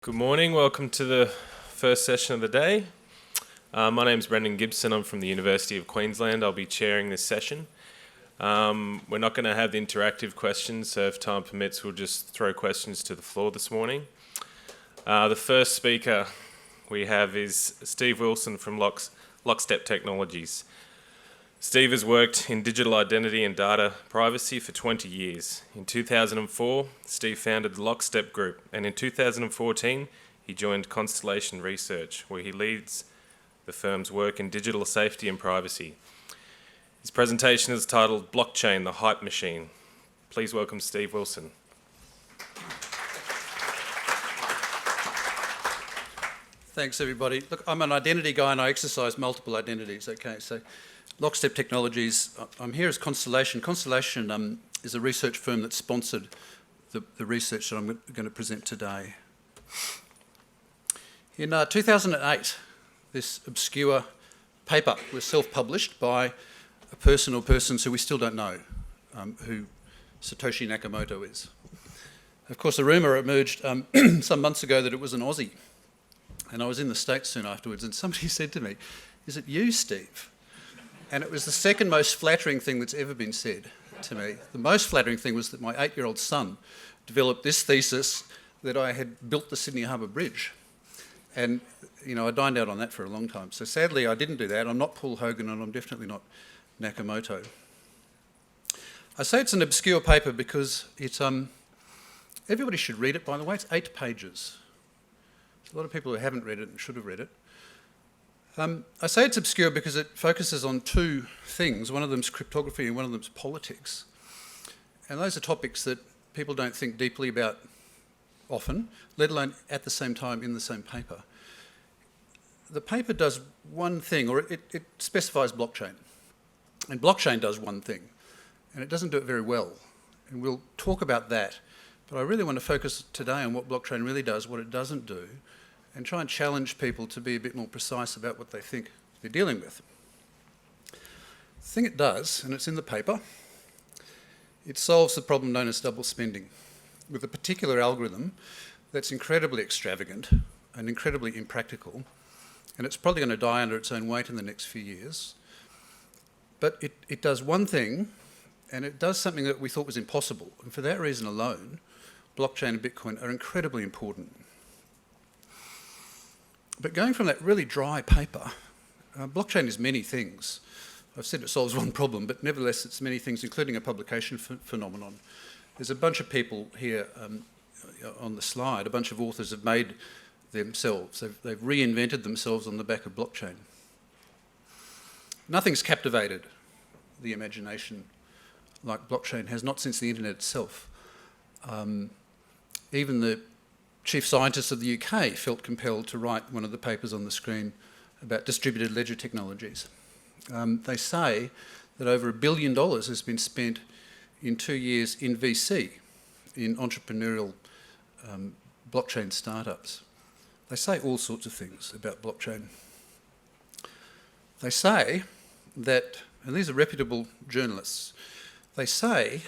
Good morning, welcome to the first session of the day. My name is Brendan Gibson, I'm from the University of Queensland. I'll be chairing this session. We're not going to have the interactive questions, so if time permits we'll just throw questions to the floor this morning. The first speaker we have is Steve Wilson from Lockstep Technologies. Steve has worked in digital identity and data privacy for 20 years. In 2004, Steve founded the Lockstep Group, and in 2014, he joined Constellation Research, where he leads the firm's work in digital safety and privacy. His presentation is titled Blockchain, the Hype Machine. Please welcome Steve Wilson. Thanks, everybody. Look, I'm an identity guy and I exercise multiple identities, okay? So Lockstep Technologies, I'm here as Constellation. Constellation is a research firm that sponsored the research that I'm going to present today. In 2008, this obscure paper was self-published by a person or persons who we still don't know who Satoshi Nakamoto is. Of course, a rumour emerged some months ago that it was an Aussie. And I was in the States soon afterwards and somebody said to me, "Is it you, Steve?" And it was the second most flattering thing that's ever been said to me. The most flattering thing was that my 8-year-old son developed this thesis that I had built the Sydney Harbour Bridge. And, you know, I dined out on that for a long time. So sadly, I didn't do that. I'm not Paul Hogan and I'm definitely not Nakamoto. I say it's an obscure paper because it's, everybody should read it, by the way. It's 8 pages. There's a lot of people who haven't read it and should have read it. I say it's obscure because it focuses on 2 things. One of them's cryptography and one of them's politics. And those are topics that people don't think deeply about often, let alone at the same time in the same paper. The paper does one thing, or it specifies blockchain. And blockchain does one thing, and it doesn't do it very well. And we'll talk about that. But I really want to focus today on what blockchain really does, what it doesn't do, and try and challenge people to be a bit more precise about what they think they're dealing with. The thing it does, and it's in the paper, it solves the problem known as double spending with a particular algorithm that's incredibly extravagant and incredibly impractical, and it's probably going to die under its own weight in the next few years. But it does one thing, and it does something that we thought was impossible, and for that reason alone, blockchain and Bitcoin are incredibly important. But going from that really dry paper, blockchain is many things. I've said it solves one problem, but nevertheless it's many things, including a publication phenomenon. There's a bunch of people here on the slide, a bunch of authors have made themselves, they've reinvented themselves on the back of blockchain. Nothing's captivated the imagination like blockchain has, not since the internet itself. Even the chief scientist of the UK felt compelled to write one of the papers on the screen about distributed ledger technologies. They say that over $1 billion has been spent in 2 years in VC, in entrepreneurial blockchain startups. They say all sorts of things about blockchain. They say that, and these are reputable journalists, they say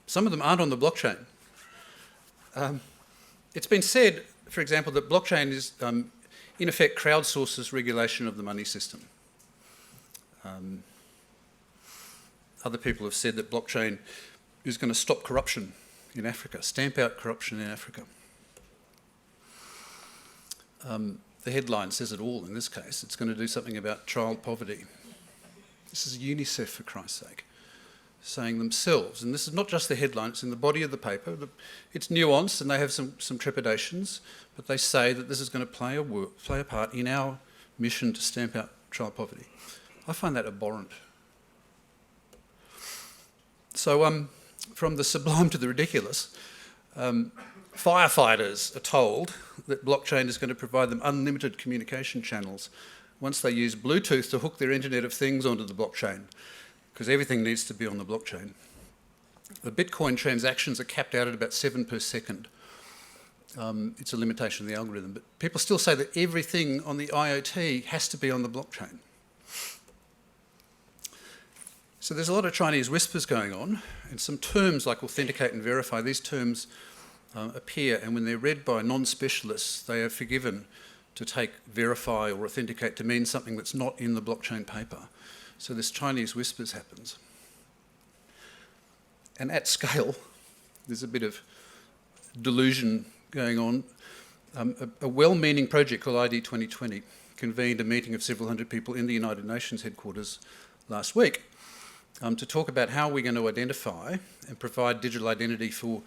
some of them aren't on the blockchain. It's been said, for example, that blockchain is, in effect, crowdsources regulation of the money system. Other people have said that blockchain is going to stop corruption in Africa, stamp out corruption in Africa. The headline says it all in this case. It's going to do something about child poverty. This is UNICEF, for Christ's sake, saying themselves, and this is not just the headline, it's in the body of the paper. It's nuanced and they have some trepidations, but they say that this is going to play a part in our mission to stamp out child poverty. I find that abhorrent. So from the sublime to the ridiculous, firefighters are told that blockchain is going to provide them unlimited communication channels once they use Bluetooth to hook their Internet of Things onto the blockchain, because everything needs to be on the blockchain. The Bitcoin transactions are capped out at about 7 per second. It's a limitation of the algorithm, but people still say that everything on the IoT has to be on the blockchain. So there's a lot of Chinese whispers going on, and some terms like authenticate and verify, these terms appear, and when they're read by non-specialists, they are forgiven to take verify or authenticate to mean something that's not in the blockchain paper. So this Chinese whispers happens. And at scale, there's a bit of delusion going on. A well-meaning project called ID2020 convened a meeting of several hundred people in the United Nations headquarters last week to talk about how we're going to identify and provide digital identity for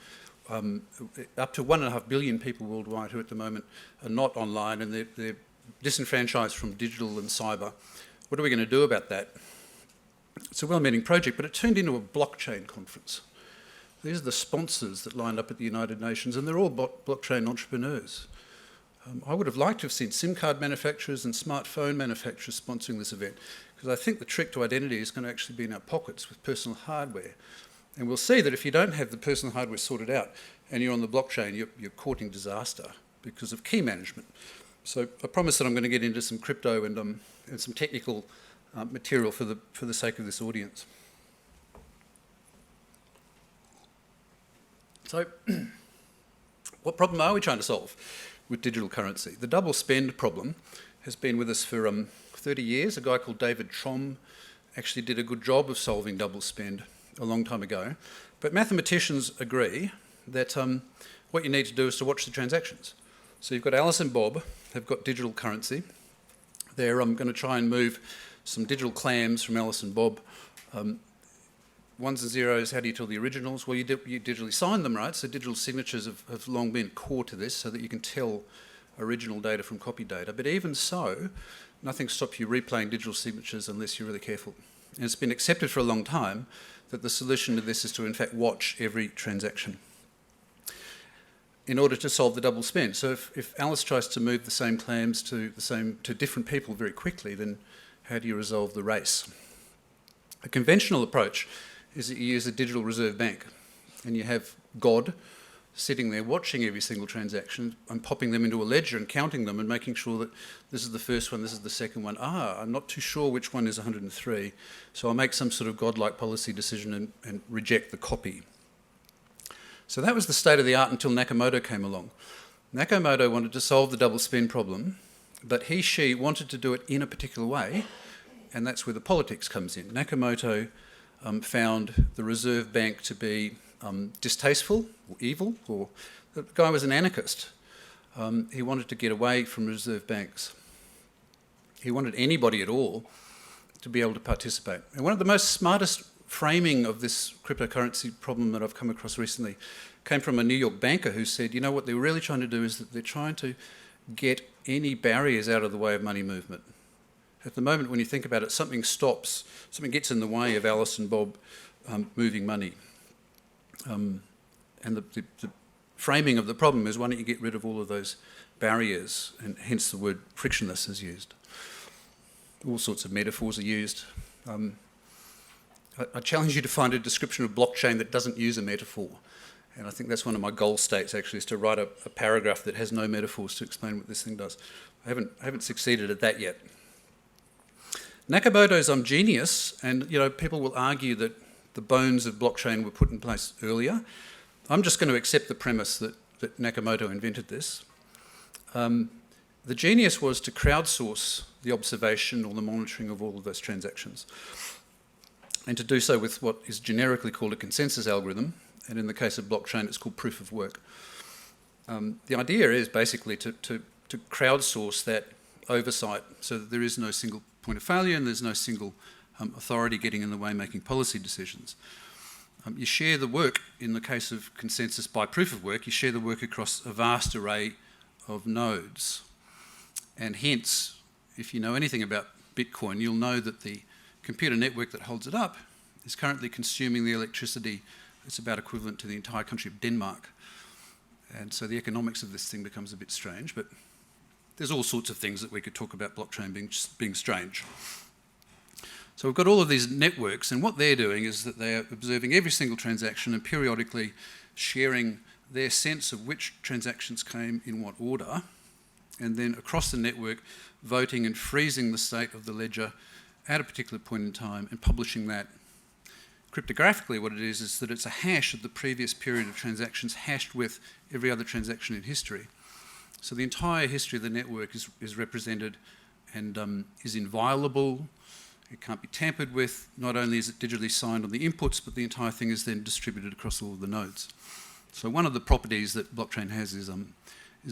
up to 1.5 billion people worldwide who at the moment are not online and they're disenfranchised from digital and cyber. What are we going to do about that? It's a well-meaning project, but it turned into a blockchain conference. These are the sponsors that lined up at the United Nations, and they're all blockchain entrepreneurs. I would have liked to have seen SIM card manufacturers and smartphone manufacturers sponsoring this event, because I think the trick to identity is going to actually be in our pockets with personal hardware. And we'll see that if you don't have the personal hardware sorted out and you're on the blockchain, you're courting disaster because of key management. So I promise that I'm going to get into some crypto and some technical material for the sake of this audience. So what problem are we trying to solve with digital currency? The double spend problem has been with us for 30 years. A guy called David Trom actually did a good job of solving double spend a long time ago. But mathematicians agree that what you need to do is to watch the transactions. So you've got Alice and Bob have got digital currency. They're going to try and move some digital clams from Alice and Bob. Ones and zeros, how do you tell the originals? Well, you digitally sign them, right? So digital signatures have long been core to this so that you can tell original data from copy data. But even so, nothing stops you replaying digital signatures unless you're really careful. And it's been accepted for a long time that the solution to this is to, in fact, watch every transaction in order to solve the double spend. So if Alice tries to move the same clams to different people very quickly, then how do you resolve the race? A conventional approach is that you use a digital reserve bank and you have God sitting there watching every single transaction and popping them into a ledger and counting them and making sure that this is the first one, this is the second one. I'm not too sure which one is 103, so I'll make some sort of godlike policy decision and reject the copy. So that was the state of the art until Nakamoto came along. Nakamoto wanted to solve the double spend problem, but she wanted to do it in a particular way, and that's where the politics comes in. Nakamoto found the reserve bank to be distasteful or evil, or the guy was an anarchist. He wanted to get away from reserve banks. He wanted anybody at all to be able to participate. And one of the most smartest framing of this cryptocurrency problem that I've come across recently came from a New York banker who said, you know, what they're really trying to do is that they're trying to get any barriers out of the way of money movement. At the moment, when you think about it, something stops, something gets in the way of Alice and Bob moving money. And the framing of the problem is, why don't you get rid of all of those barriers, and hence the word frictionless is used. All sorts of metaphors are used. I challenge you to find a description of blockchain that doesn't use a metaphor. And I think that's one of my goal states, actually, is to write a paragraph that has no metaphors to explain what this thing does. I haven't succeeded at that yet. Nakamoto's genius, and people will argue that the bones of blockchain were put in place earlier. I'm just going to accept the premise that Nakamoto invented this. The genius was to crowdsource the observation or the monitoring of all of those transactions, and to do so with what is generically called a consensus algorithm, and in the case of blockchain it's called proof of work. The idea is basically to crowdsource that oversight so that there is no single point of failure and there's no single authority getting in the way making policy decisions. You share the work, in the case of consensus by proof of work, you share the work across a vast array of nodes. And hence, if you know anything about Bitcoin, you'll know that the computer network that holds it up is currently consuming the electricity that's about equivalent to the entire country of Denmark. And so the economics of this thing becomes a bit strange, but there's all sorts of things that we could talk about blockchain being strange. So we've got all of these networks, and what they're doing is that they're observing every single transaction and periodically sharing their sense of which transactions came in what order, and then across the network voting and freezing the state of the ledger at a particular point in time and publishing that Cryptographically, what it is that it's a hash of the previous period of transactions hashed with every other transaction in history. So the entire history of the network is represented and is inviolable. It can't be tampered with. Not only is it digitally signed on the inputs, but the entire thing is then distributed across all of the nodes. So one of the properties that blockchain has is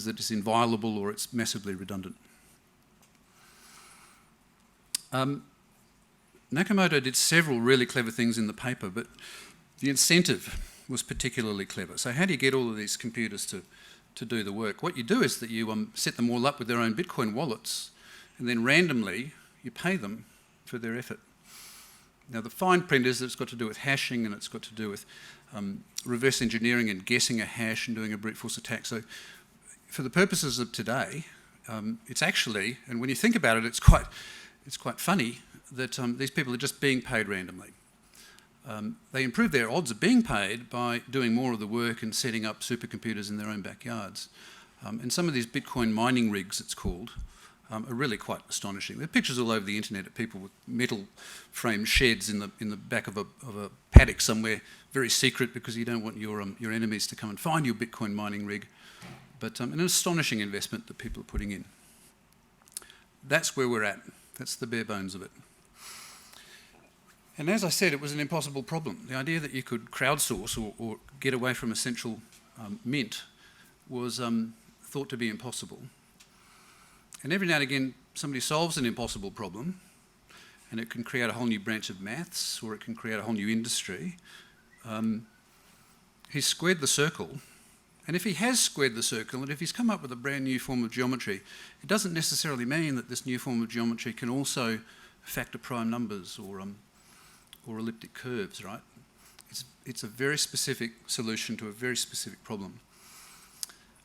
that it's inviolable or it's massively redundant. Nakamoto did several really clever things in the paper, but the incentive was particularly clever. So how do you get all of these computers to do the work? What you do is that you set them all up with their own Bitcoin wallets, and then randomly you pay them for their effort. Now the fine print is that it's got to do with hashing, and it's got to do with reverse engineering and guessing a hash and doing a brute force attack. So for the purposes of today, it's actually, and when you think about it, it's quite funny that these people are just being paid randomly. They improve their odds of being paid by doing more of the work and setting up supercomputers in their own backyards. And some of these Bitcoin mining rigs, it's called, are really quite astonishing. There are pictures all over the internet of people with metal framed sheds in the back of a paddock somewhere, very secret because you don't want your enemies to come and find your Bitcoin mining rig. But an astonishing investment that people are putting in. That's where we're at. That's the bare bones of it. And as I said, it was an impossible problem. The idea that you could crowdsource or get away from a central mint was thought to be impossible. And every now and again, somebody solves an impossible problem, and it can create a whole new branch of maths, or it can create a whole new industry. He's squared the circle. And if he has squared the circle, and if he's come up with a brand new form of geometry, it doesn't necessarily mean that this new form of geometry can also factor prime numbers or elliptic curves, right? It's a very specific solution to a very specific problem.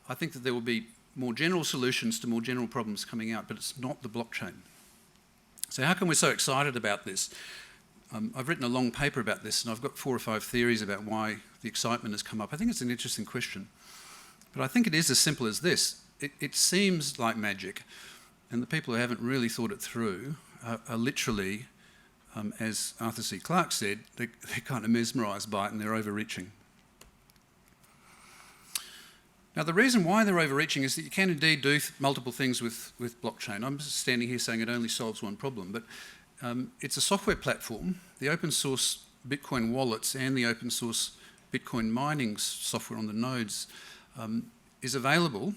I think that there will be more general solutions to more general problems coming out, but it's not the blockchain. So how come we're so excited about this? I've written a long paper about this, and I've got 4 or 5 theories about why the excitement has come up. I think it's an interesting question. But I think it is as simple as this. It seems like magic, and the people who haven't really thought it through are literally, as Arthur C. Clarke said, they're kind of mesmerised by it and they're overreaching. Now the reason why they're overreaching is that you can indeed do multiple things with blockchain. I'm just standing here saying it only solves one problem, but it's a software platform. The open source Bitcoin wallets and the open source Bitcoin mining software on the nodes is available,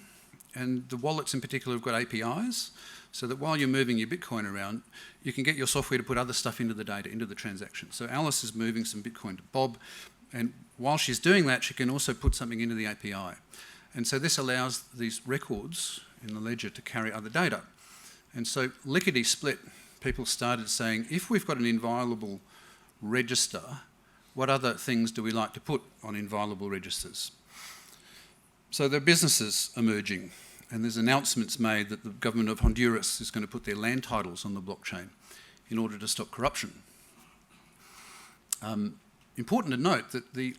and the wallets in particular have got APIs, so that while you're moving your Bitcoin around, you can get your software to put other stuff into the data, into the transaction. So Alice is moving some Bitcoin to Bob, and while she's doing that, she can also put something into the API. And so this allows these records in the ledger to carry other data. And so lickety-split, people started saying, if we've got an inviolable register, what other things do we like to put on inviolable registers? So there are businesses emerging, and there's announcements made that the government of Honduras is going to put their land titles on the blockchain in order to stop corruption. Important to note that the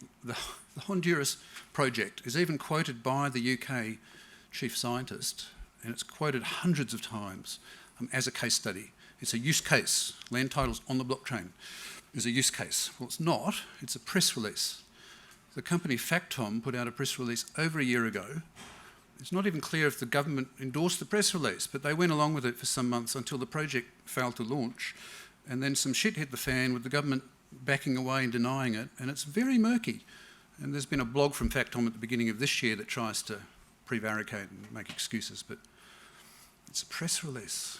Honduras project is even quoted by the UK chief scientist, and it's quoted hundreds of times as a case study. It's a use case. Land titles on the blockchain is a use case. Well, it's not. It's a press release. The company Factom put out a press release over a year ago. It's not even clear if the government endorsed the press release, but they went along with it for some months until the project failed to launch, and then some shit hit the fan with the government backing away and denying it, and it's very murky. And there's been a blog from Factom at the beginning of this year that tries to prevaricate and make excuses, but it's a press release.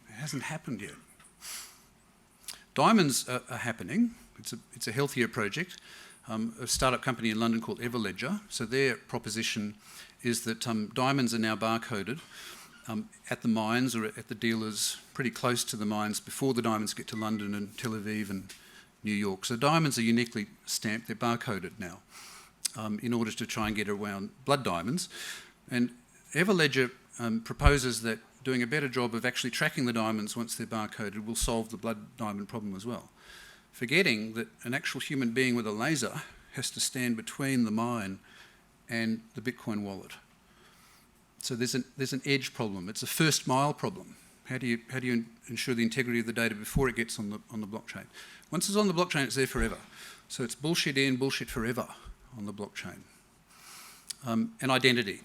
It hasn't happened yet. Diamonds are happening. It's a healthier project. A startup company in London called Everledger. So their proposition is that diamonds are now barcoded at the mines or at the dealers pretty close to the mines before the diamonds get to London and Tel Aviv and New York. So diamonds are uniquely stamped, they're barcoded now in order to try and get around blood diamonds. And Everledger proposes that doing a better job of actually tracking the diamonds once they're barcoded will solve the blood diamond problem as well. Forgetting that an actual human being with a laser has to stand between the mine and the Bitcoin wallet. So there's an edge problem. It's a first mile problem. How do you ensure the integrity of the data before it gets on the blockchain? Once it's on the blockchain, it's there forever. So it's bullshit in, bullshit forever on the blockchain. And identity.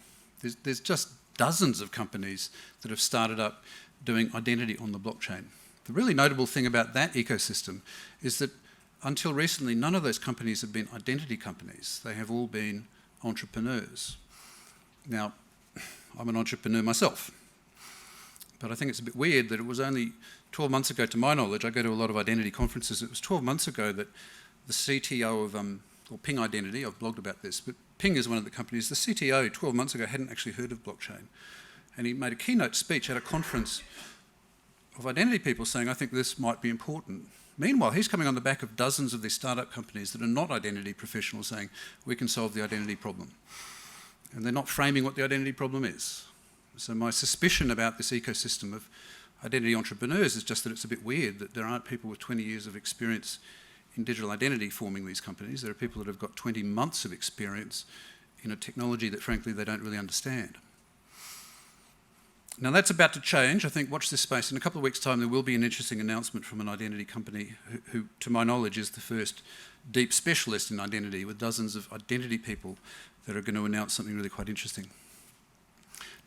There's just dozens of companies that have started up doing identity on the blockchain. The really notable thing about that ecosystem is that until recently, none of those companies have been identity companies. They have all been entrepreneurs. Now, I'm an entrepreneur myself, but I think it's a bit weird that it was only 12 months ago, to my knowledge, I go to a lot of identity conferences, it was 12 months ago that the CTO of, or Ping Identity, I've blogged about this, but Ping is one of the companies, the CTO 12 months ago hadn't actually heard of blockchain. And he made a keynote speech at a conference of identity people saying, I think this might be important. Meanwhile, he's coming on the back of dozens of these startup companies that are not identity professionals saying, we can solve the identity problem. And they're not framing what the identity problem is. So my suspicion about this ecosystem of identity entrepreneurs is just that it's a bit weird that there aren't people with 20 years of experience in digital identity forming these companies. There are people that have got 20 months of experience in a technology that frankly they don't really understand. Now that's about to change. I think watch this space. In a couple of weeks' time there will be an interesting announcement from an identity company who to my knowledge is the first deep specialist in identity, with dozens of identity people that are going to announce something really quite interesting.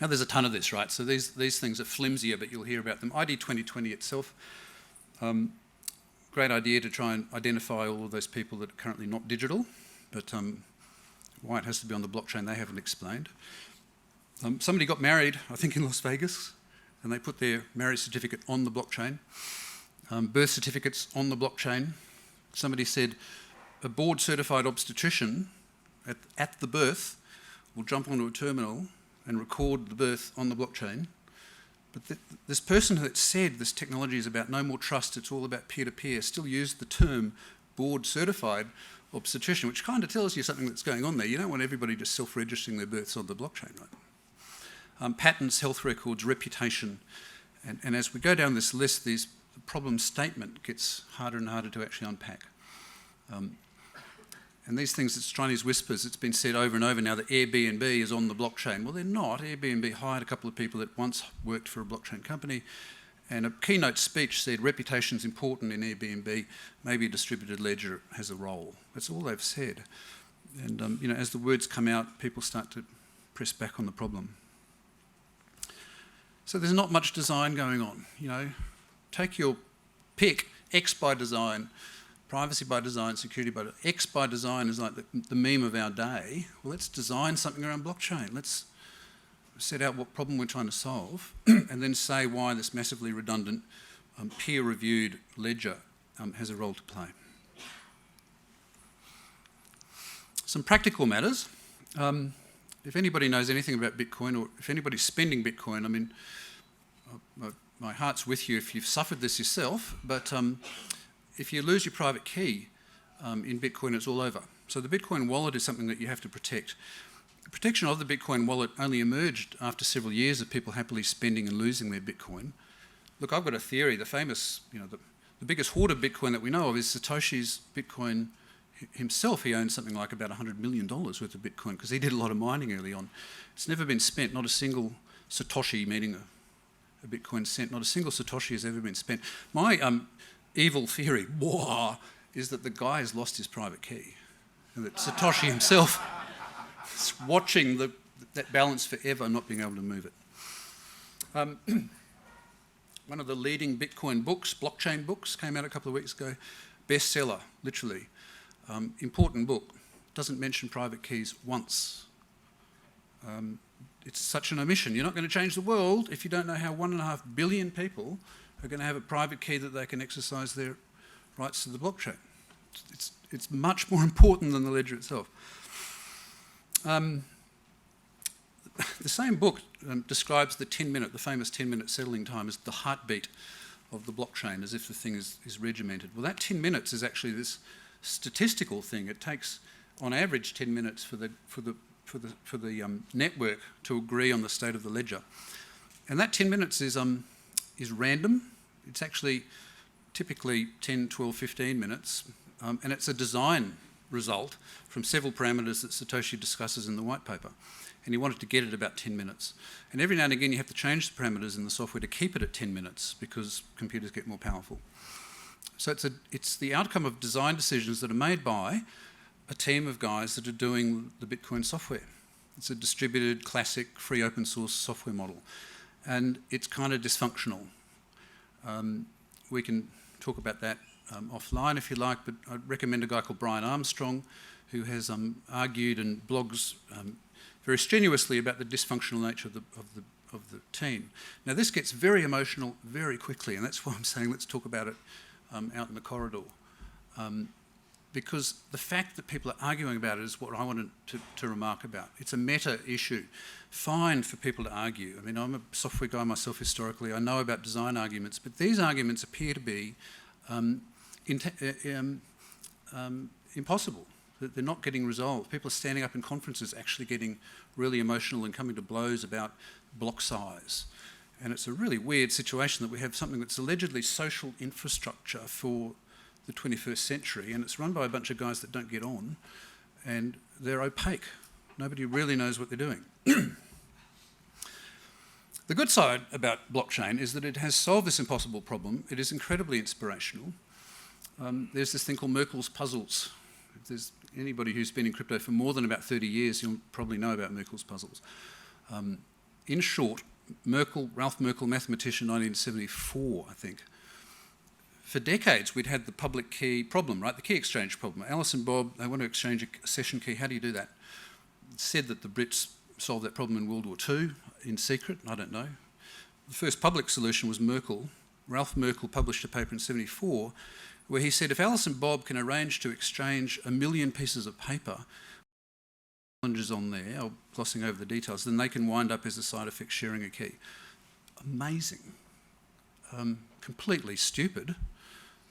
Now there's a ton of this, right? So these things are flimsier, but you'll hear about them. ID2020 itself, great idea to try and identify all of those people that are currently not digital, but why it has to be on the blockchain they haven't explained. Somebody got married, I think in Las Vegas, and they put their marriage certificate on the blockchain. Birth certificates on the blockchain. Somebody said a board-certified obstetrician at the birth will jump onto a terminal and record the birth on the blockchain. But this person that said this technology is about no more trust, it's all about peer-to-peer, still used the term board-certified obstetrician, which kind of tells you something that's going on there. You don't want everybody just self-registering their births on the blockchain, right? Patents, health records, reputation. And as we go down this list, the problem statement gets harder and harder to actually unpack. And these things, it's Chinese whispers. It's been said over and over now that Airbnb is on the blockchain. Well, they're not. Airbnb hired a couple of people that once worked for a blockchain company, and a keynote speech said reputation's important in Airbnb, maybe a distributed ledger has a role. That's all they've said. And you know, as the words come out, people start to press back on the problem. So there's not much design going on. You know, take your pick. X by design, privacy by design, security by design. X by design is like the meme of our day. Well, let's design something around blockchain. Let's set out what problem we're trying to solve and then say why this massively redundant, peer-reviewed ledger has a role to play. Some practical matters. If anybody knows anything about Bitcoin, or if anybody's spending Bitcoin, I mean, my heart's with you if you've suffered this yourself, but if you lose your private key in Bitcoin, it's all over. So the Bitcoin wallet is something that you have to protect. The protection of the Bitcoin wallet only emerged after several years of people happily spending and losing their Bitcoin. Look, I've got a theory. The famous, you know, the biggest hoard of Bitcoin that we know of is Satoshi's Bitcoin himself. He owns something like about $100 million worth of Bitcoin because he did a lot of mining early on. It's never been spent, not a single Satoshi, meaning a Bitcoin cent, not a single Satoshi has ever been spent. My evil theory, is that the guy has lost his private key and that Satoshi himself is watching that balance forever, not being able to move it. One of the leading Bitcoin books, blockchain books, came out a couple of weeks ago. Bestseller, literally. Important book. Doesn't mention private keys once. It's such an omission. You're not going to change the world if you don't know how 1.5 billion people are going to have a private key that they can exercise their rights to the blockchain. It's much more important than the ledger itself. The same book describes the famous 10-minute settling time as the heartbeat of the blockchain, as if the thing is regimented. Well, that 10 minutes is actually this statistical thing. It takes, on average, 10 minutes for the network to agree on the state of the ledger, and that 10 minutes is random. It's actually typically 10, 12, 15 minutes, and it's a design result from several parameters that Satoshi discusses in the white paper. and you want it to get it about 10 minutes. And every now and again you have to change the parameters in the software to keep it at 10 minutes because computers get more powerful. So it's the outcome of design decisions that are made by a team of guys that are doing the Bitcoin software. It's a distributed, classic, free open source software model. And it's kind of dysfunctional. We can talk about that offline if you like, but I'd recommend a guy called Brian Armstrong, who has argued and blogs very strenuously about the dysfunctional nature of the team. Now this gets very emotional very quickly, and that's why I'm saying let's talk about it out in the corridor. Because the fact that people are arguing about it is what I wanted to remark about. It's a meta issue. Fine for people to argue. I mean, I'm a software guy myself historically. I know about design arguments, but these arguments appear to be impossible. They're not getting resolved. People are standing up in conferences actually getting really emotional and coming to blows about block size. And it's a really weird situation that we have something that's allegedly social infrastructure for the 21st century, and it's run by a bunch of guys that don't get on, and they're opaque. Nobody really knows what they're doing. The good side about blockchain is that it has solved this impossible problem. It is incredibly inspirational. There's this thing called Merkel's puzzles. If there's anybody who's been in crypto for more than about 30 years, you'll probably know about Merkel's puzzles. In short, Ralph Merkel, mathematician, 1974, I think. For decades, we'd had the public key problem, right? The key exchange problem. Alice and Bob, they want to exchange a session key. How do you do that? It's said that the Brits solved that problem in World War II in secret. I don't know. The first public solution was Merkel. Ralph Merkel published a paper in 1974 where he said if Alice and Bob can arrange to exchange 1 million pieces of paper, challenges on there, or glossing over the details, then they can wind up as a side effect sharing a key. Amazing. Completely stupid.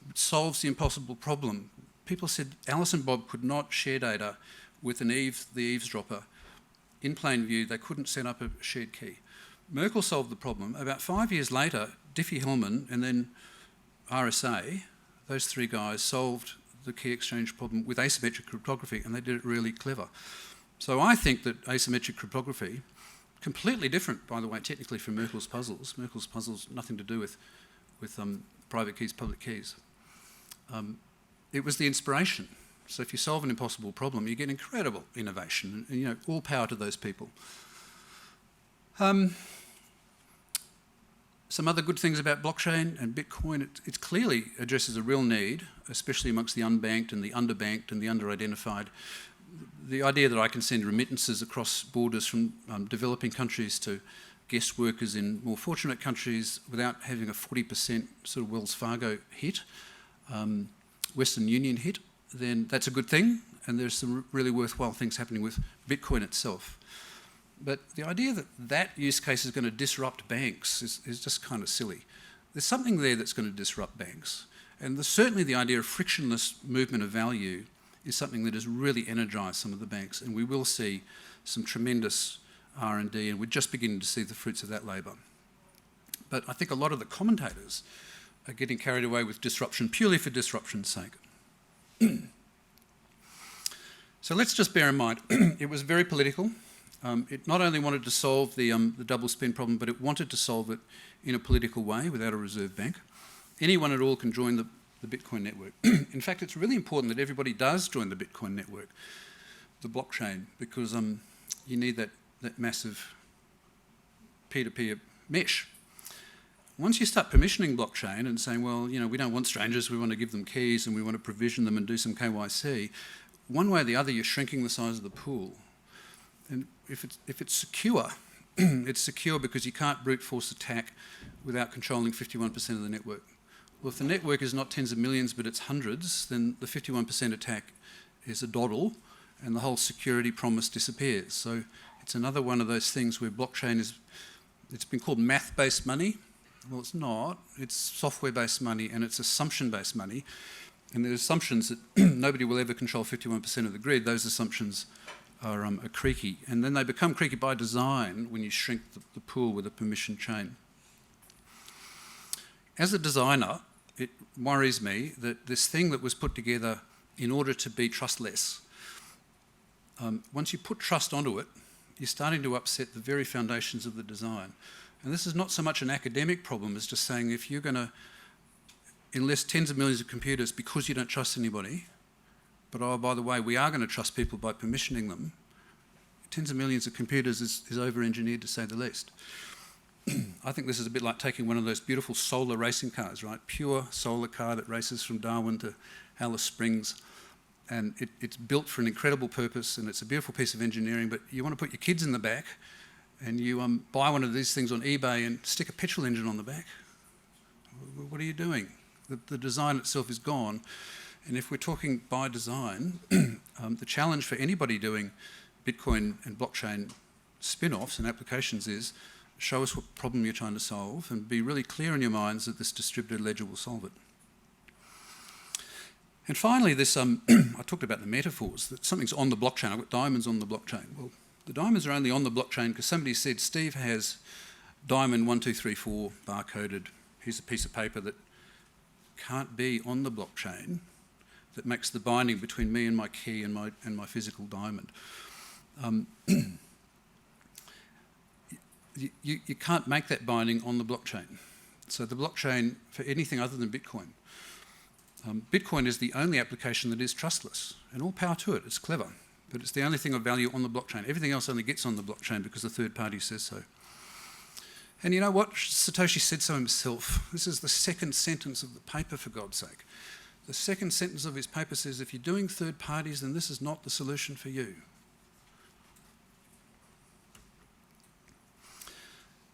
It solves the impossible problem. People said Alice and Bob could not share data with the eavesdropper in plain view. They couldn't set up a shared key. Merkel solved the problem. About 5 years later, Diffie-Hellman and then RSA, those three guys solved the key exchange problem with asymmetric cryptography, and they did it really clever. So I think that asymmetric cryptography, completely different, by the way, technically from Merkel's puzzles. Merkel's puzzles, nothing to do with private keys, public keys. It was the inspiration. So if you solve an impossible problem, you get incredible innovation, and you know, all power to those people. Some other good things about blockchain and Bitcoin, it clearly addresses a real need, especially amongst the unbanked and the underbanked and the underidentified. The idea that I can send remittances across borders from developing countries to guest workers in more fortunate countries without having a 40% sort of Wells Fargo hit, Western Union hit, then that's a good thing, and there's some really worthwhile things happening with Bitcoin itself. But the idea that that use case is going to disrupt banks is just kind of silly. There's something there that's going to disrupt banks, and certainly the idea of frictionless movement of value is something that has really energised some of the banks, and we will see some tremendous R&D, and we're just beginning to see the fruits of that labour. But I think a lot of the commentators are getting carried away with disruption purely for disruption's sake. So let's just bear in mind, it was very political. It not only wanted to solve the double spend problem, but it wanted to solve it in a political way without a reserve bank. Anyone at all can join the Bitcoin network. In fact, it's really important that everybody does join the Bitcoin network, the blockchain, because you need that massive peer-to-peer mesh. Once you start permissioning blockchain and saying, well, you know, we don't want strangers, we want to give them keys and we want to provision them and do some KYC, one way or the other you're shrinking the size of the pool. And if it's secure, it's secure because you can't brute force attack without controlling 51% of the network. Well, if the network is not tens of millions but it's hundreds, then the 51% attack is a doddle and the whole security promise disappears. So it's another one of those things where blockchain it's been called math-based money. Well, it's not. It's software-based money and it's assumption-based money. And there's assumptions that nobody will ever control 51% of the grid. Those assumptions are creaky. And then they become creaky by design when you shrink the pool with a permission chain. As a designer, it worries me that this thing that was put together in order to be trustless, once you put trust onto it, you're starting to upset the very foundations of the design. And this is not so much an academic problem as just saying if you're going to enlist tens of millions of computers because you don't trust anybody, but oh, by the way, we are going to trust people by permissioning them, tens of millions of computers is over-engineered to say the least. I think this is a bit like taking one of those beautiful solar racing cars, right? Pure solar car that races from Darwin to Alice Springs. And it's built for an incredible purpose, and it's a beautiful piece of engineering, but you want to put your kids in the back, and you buy one of these things on eBay and stick a petrol engine on the back. What are you doing? The design itself is gone. And if we're talking by design, the challenge for anybody doing Bitcoin and blockchain spin-offs and applications is show us what problem you're trying to solve and be really clear in your minds that this distributed ledger will solve it. And finally, this I talked about the metaphors, that something's on the blockchain. I've got diamonds on the blockchain. Well, the diamonds are only on the blockchain because somebody said, Steve has diamond 1234 barcoded. Here's a piece of paper that can't be on the blockchain that makes the binding between me and my key and my physical diamond. You can't make that binding on the blockchain. So the blockchain, for anything other than Bitcoin, Bitcoin is the only application that is trustless, and all power to it, it's clever, but it's the only thing of value on the blockchain. Everything else only gets on the blockchain because the third party says so. And you know what? Satoshi said so himself. This is the second sentence of the paper, for God's sake. The second sentence of his paper says, if you're doing third parties, then this is not the solution for you.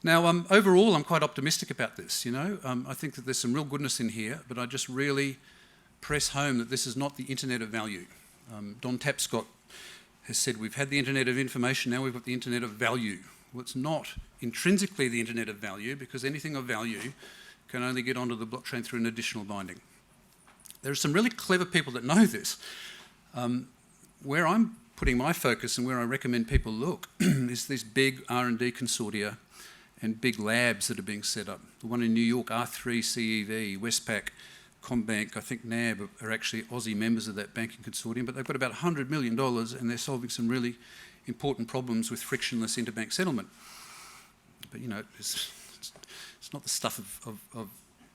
Now, overall, I'm quite optimistic about this, you know. I think that there's some real goodness in here, but I just really press home that this is not the internet of value. Don Tapscott has said we've had the internet of information, now we've got the internet of value. Well, it's not intrinsically the internet of value because anything of value can only get onto the blockchain through an additional binding. There are some really clever people that know this. Where I'm putting my focus and where I recommend people look is these big R&D consortia and big labs that are being set up. The one in New York, R3CEV, Westpac, Combank, I think NAB are actually Aussie members of that banking consortium, but they've got about $100 million and they're solving some really important problems with frictionless interbank settlement. But you know, it's not the stuff of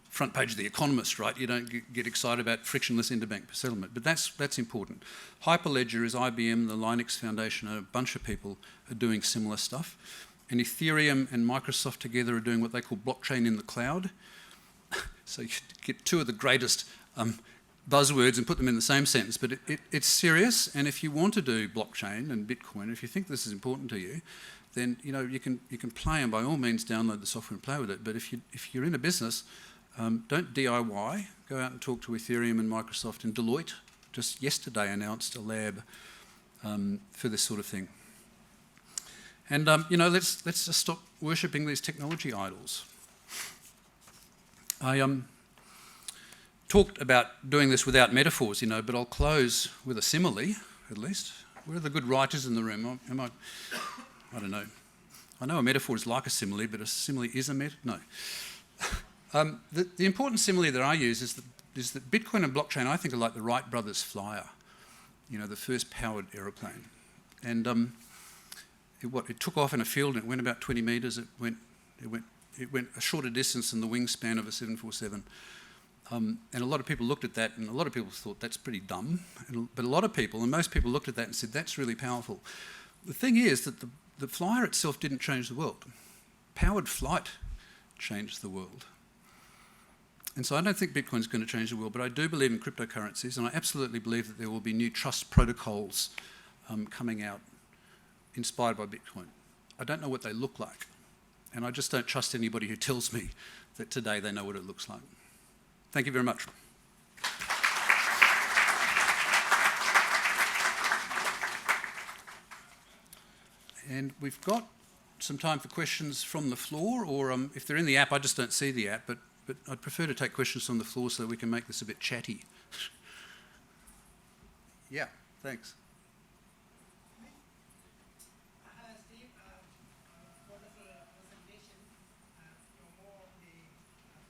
front page of The Economist, right? You don't get excited about frictionless interbank settlement, but that's important. Hyperledger is IBM, the Linux Foundation, and a bunch of people are doing similar stuff. And Ethereum and Microsoft together are doing what they call blockchain in the cloud. So you get two of the greatest buzzwords and put them in the same sentence, but it's serious. And if you want to do blockchain and Bitcoin, if you think this is important to you, then you know you can play and by all means download the software and play with it. But if you're in a business, don't DIY. Go out and talk to Ethereum and Microsoft. And Deloitte just yesterday announced a lab for this sort of thing. And you know, let's just stop worshipping these technology idols. I talked about doing this without metaphors, you know, but I'll close with a simile, at least. Where are the good writers in the room? I don't know. I know a metaphor is like a simile, but a simile is a metaphor? No. The important simile that I use is that Bitcoin and blockchain, I think, are like the Wright brothers' flyer, you know, the first powered aeroplane. And it took off in a field and it went about 20 metres. It went a shorter distance than the wingspan of a 747. And a lot of people looked at that and a lot of people thought that's pretty dumb. But a lot of people, and most people looked at that and said, that's really powerful. The thing is that the flyer itself didn't change the world. Powered flight changed the world. And so I don't think Bitcoin's going to change the world, but I do believe in cryptocurrencies, and I absolutely believe that there will be new trust protocols coming out inspired by Bitcoin. I don't know what they look like, and I just don't trust anybody who tells me that today they know what it looks like. Thank you very much. And we've got some time for questions from the floor, or if they're in the app, I just don't see the app, but I'd prefer to take questions from the floor so that we can make this a bit chatty. Yeah, thanks. Steve, wonderful presentation. You're more on the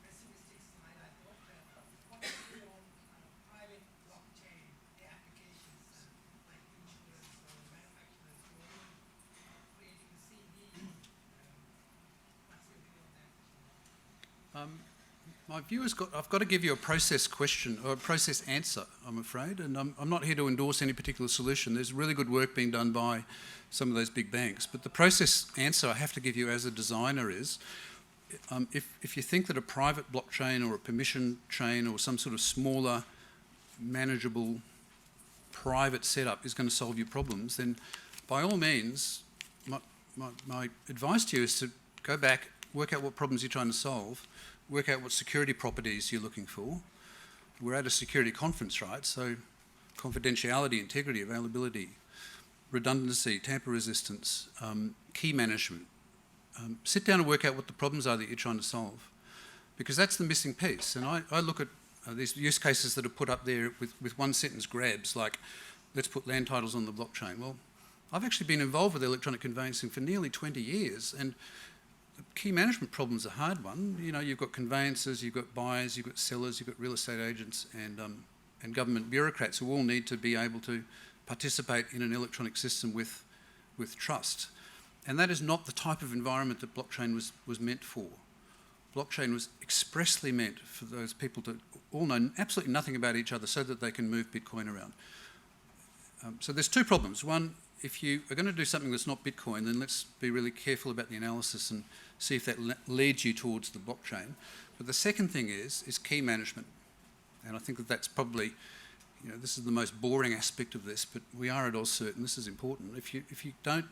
pessimistic side. I thought what is your private blockchain, the applications like insurance or manufacturers who are creating My view has I've got to give you a process question or a process answer, I'm afraid, and I'm not here to endorse any particular solution. There's really good work being done by some of those big banks, but the process answer I have to give you as a designer is, if you think that a private blockchain or a permission chain or some sort of smaller, manageable, private setup is going to solve your problems, then by all means, my advice to you is to go back, work out what problems you're trying to solve, work out what security properties you're looking for. We're at a security conference, right? So confidentiality, integrity, availability, redundancy, tamper resistance, key management. Sit down and work out what the problems are that you're trying to solve, because that's the missing piece. And I look at these use cases that are put up there with one sentence grabs, like, let's put land titles on the blockchain. Well, I've actually been involved with electronic conveyancing for nearly 20 years, and the key management problem is a hard one. You know, you've got conveyancers, you've got buyers, you've got sellers, you've got real estate agents and government bureaucrats who all need to be able to participate in an electronic system with trust. And that is not the type of environment that blockchain was meant for. Blockchain was expressly meant for those people to all know absolutely nothing about each other so that they can move Bitcoin around. So there's two problems. One, if you are going to do something that's not Bitcoin, then let's be really careful about the analysis and see if that leads you towards the blockchain. But the second thing is key management. And I think that that's probably, you know, this is the most boring aspect of this, but we are at AusCERT and this is important. If you don't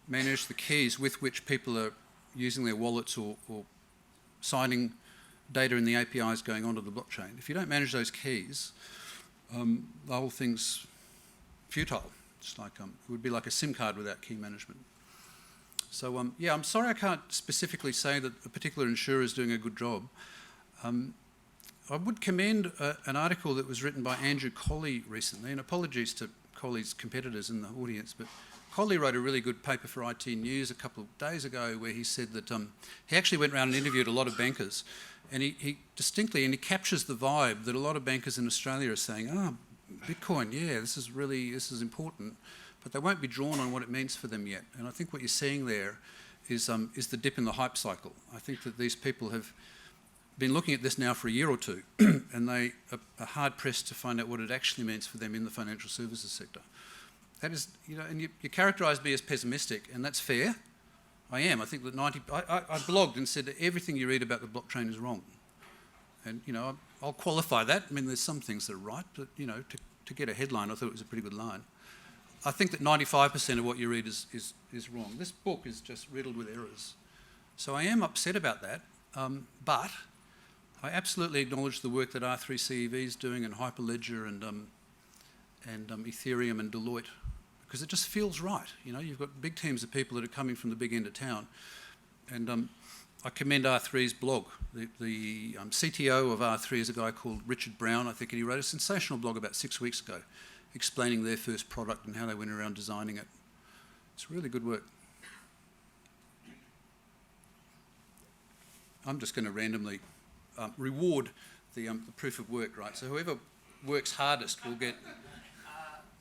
manage the keys with which people are using their wallets or signing data in the APIs going onto the blockchain, if you don't manage those keys, the whole thing's futile. It's like, it would be like a SIM card without key management. So yeah, I'm sorry I can't specifically say that a particular insurer is doing a good job. I would commend an article that was written by Andrew Colley recently, and apologies to Colley's competitors in the audience, but Colley wrote a really good paper for IT News a couple of days ago where he said that he actually went around and interviewed a lot of bankers, and he distinctly, and he captures the vibe that a lot of bankers in Australia are saying, Bitcoin, yeah, this is important, but they won't be drawn on what it means for them yet. And I think what you're seeing there is the dip in the hype cycle. I think that these people have been looking at this now for a year or two, and they are hard pressed to find out what it actually means for them in the financial services sector. That is, you know, and you characterised me as pessimistic, and that's fair. I am. I think that I blogged and said that everything you read about the blockchain is wrong. And, you know, I'll qualify that. I mean, there's some things that are right, but, you know, to get a headline, I thought it was a pretty good line. I think that 95% of what you read is wrong. This book is just riddled with errors. So I am upset about that, but I absolutely acknowledge the work that R3CEV is doing and Hyperledger and Ethereum and Deloitte, because it just feels right. You know, you've got big teams of people that are coming from the big end of town, and I commend R3's blog. The CTO of R3 is a guy called Richard Brown, I think, and he wrote a sensational blog about 6 weeks ago explaining their first product and how they went around designing it. It's really good work. I'm just going to randomly reward the proof of work, right? So whoever works hardest will get...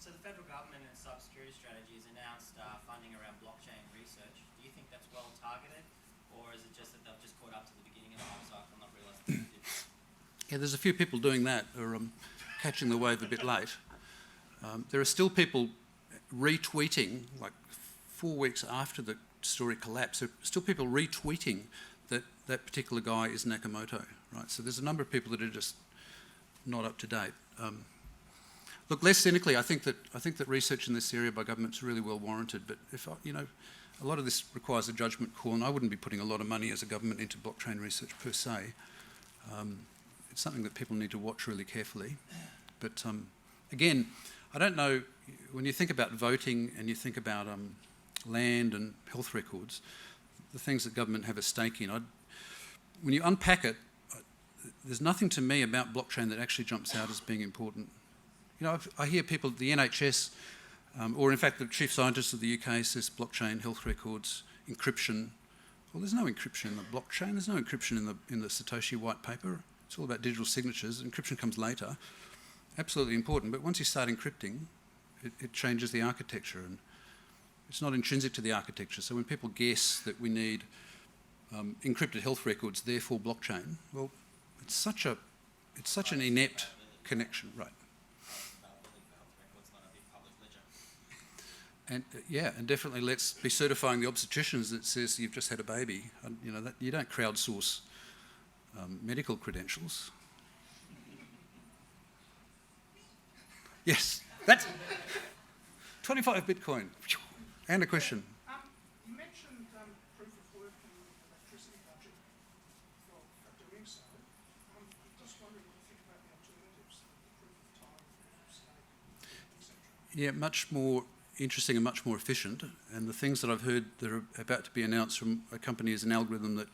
So the federal government and cybersecurity strategy has announced funding around blockchain research. Do you think that's well targeted, or is it just that they've just caught up to the beginning of the hype cycle and not realised that they did? Yeah, there's a few people doing that, or catching the wave a bit late. There are still people retweeting, like 4 weeks after the story collapsed, there are still people retweeting that particular guy is Nakamoto, right? So there's a number of people that are just not up to date. Look, less cynically, I think that research in this area by government is really well warranted. But you know, a lot of this requires a judgment call, and I wouldn't be putting a lot of money as a government into blockchain research per se. It's something that people need to watch really carefully. But again, I don't know, when you think about voting and you think about land and health records, the things that government have a stake in, when you unpack it, there's nothing to me about blockchain that actually jumps out as being important. You know, I hear people, the NHS, or in fact the chief scientist of the UK says blockchain, health records, encryption. Well, there's no encryption in the blockchain. There's no encryption in the Satoshi white paper. It's all about digital signatures. Encryption comes later. Absolutely important. But once you start encrypting, it changes the architecture, and it's not intrinsic to the architecture. So when people guess that we need encrypted health records, therefore blockchain. Well, it's such an inept connection, right? And and definitely let's be certifying the obstetricians that says you've just had a baby. You know, that you don't crowdsource medical credentials. Yes, that's 25 Bitcoin. And a question. You mentioned proof of work and electricity budget for doing so. I'm just wondering what you think about the alternatives, the proof of time, proof of stake, etc. Yeah, much more interesting and much more efficient. And the things that I've heard that are about to be announced from a company is an algorithm that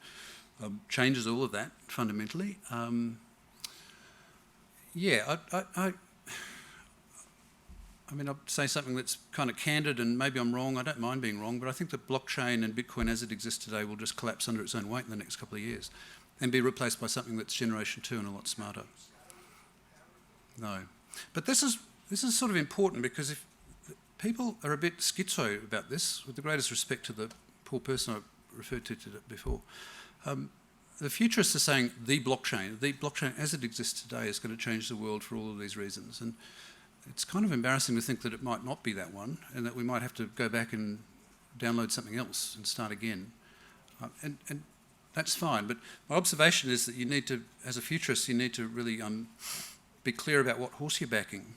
changes all of that fundamentally. I mean, I'll say something that's kind of candid, and maybe I'm wrong. I don't mind being wrong, but I think that blockchain and Bitcoin as it exists today will just collapse under its own weight in the next couple of years and be replaced by something that's generation 2 and a lot smarter. No. But this is sort of important, because if people are a bit schizo about this, with the greatest respect to the poor person I referred to before, the futurists are saying the blockchain as it exists today is going to change the world for all of these reasons. And it's kind of embarrassing to think that it might not be that one, and that we might have to go back and download something else and start again. And that's fine, but my observation is that you need to, as a futurist, you need to really be clear about what horse you're backing.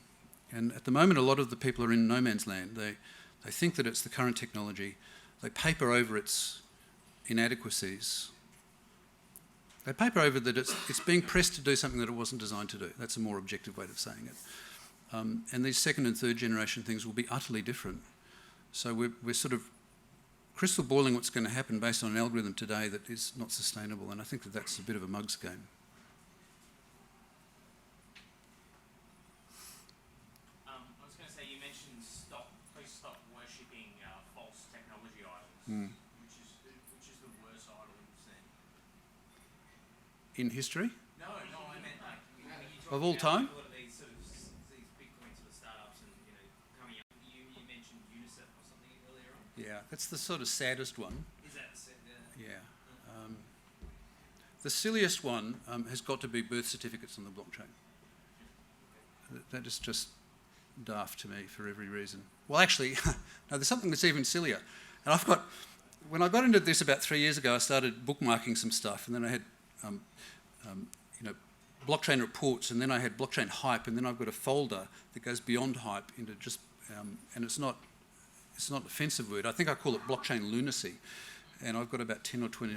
And at the moment, a lot of the people are in no man's land. They think that it's the current technology. They paper over its inadequacies. They paper over that it's being pressed to do something that it wasn't designed to do. That's a more objective way of saying it. And these second and third generation things will be utterly different. So we're sort of crystal balling what's going to happen based on an algorithm today that is not sustainable, and I think that that's a bit of a mug's game. I was going to say, you mentioned please stop worshipping false technology idols, which is the worst idol you've seen. In history? No, I meant like Of all time? Yeah, that's the sort of saddest one. Is that sad? Yeah. The silliest one has got to be birth certificates on the blockchain. That is just daft to me for every reason. Well, actually, no, there's something that's even sillier. And when I got into this about 3 years ago, I started bookmarking some stuff, and then I had, blockchain reports, and then I had blockchain hype, and then I've got a folder that goes beyond hype into just, and it's not an offensive word. I think I call it blockchain lunacy. And I've got about 10 or 20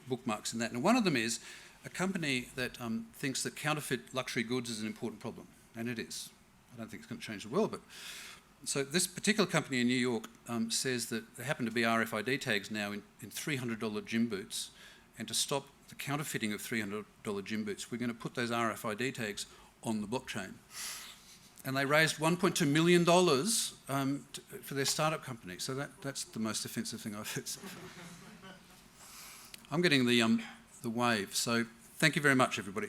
bookmarks in that. And one of them is a company that thinks that counterfeit luxury goods is an important problem. And it is. I don't think it's going to change the world. But so this particular company in New York says that there happen to be RFID tags now in $300 gym boots. And to stop the counterfeiting of $300 gym boots, we're going to put those RFID tags on the blockchain. And they raised $1.2 million for their startup company. So that's the most offensive thing I've heard so far. I'm getting the wave. So thank you very much, everybody.